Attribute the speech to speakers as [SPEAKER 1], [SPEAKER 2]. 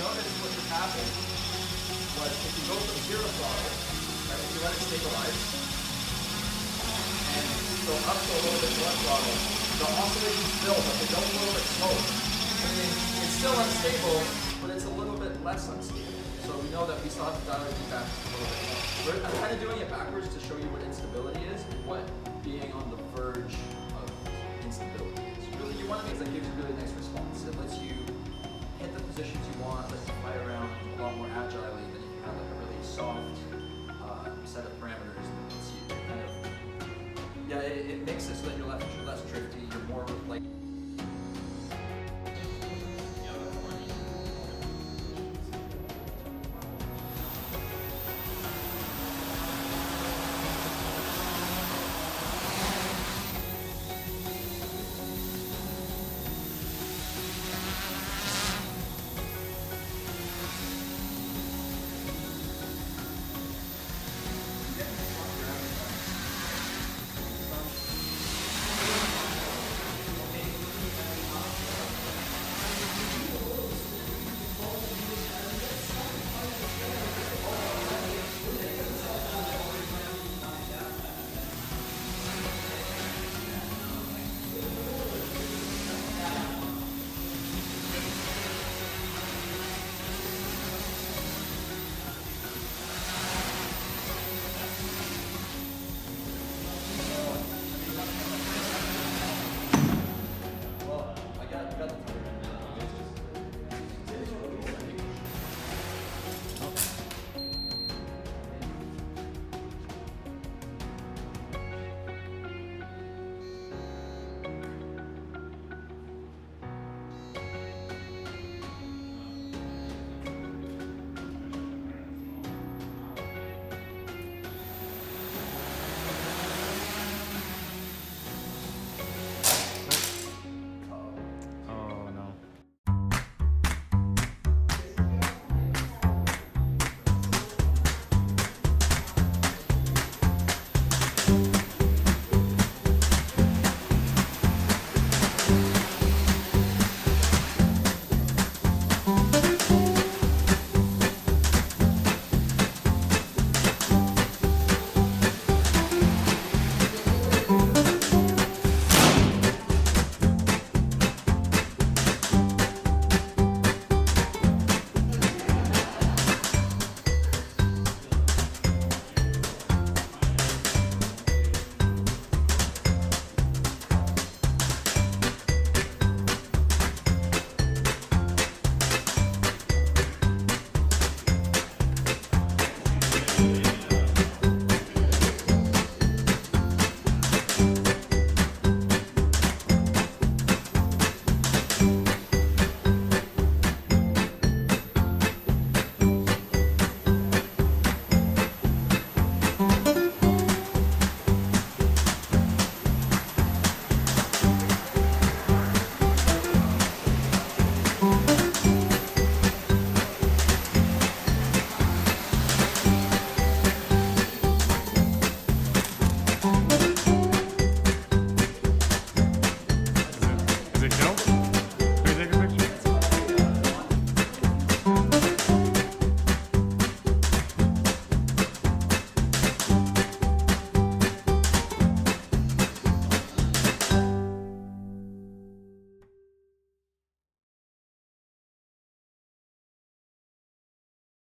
[SPEAKER 1] notice what just happened was if you go from zero throttle, right, if you let it stabilize, and go up to a little bit more throttle, the oscillations build, but they go a little bit slower. I mean, it's still unstable, but it's a little bit less unstable. So we know that we still have to dial it back a little bit more. I'm kind of doing it backwards to show you what instability is and what being on the verge of instability is. Really, you want to make that gives you really nice response. It lets you hit the positions you want, lets you fly around a lot more agilely than if you have like a really soft set of parameters that lets you kind of, yeah, it makes it so that you're less drifty, you're more like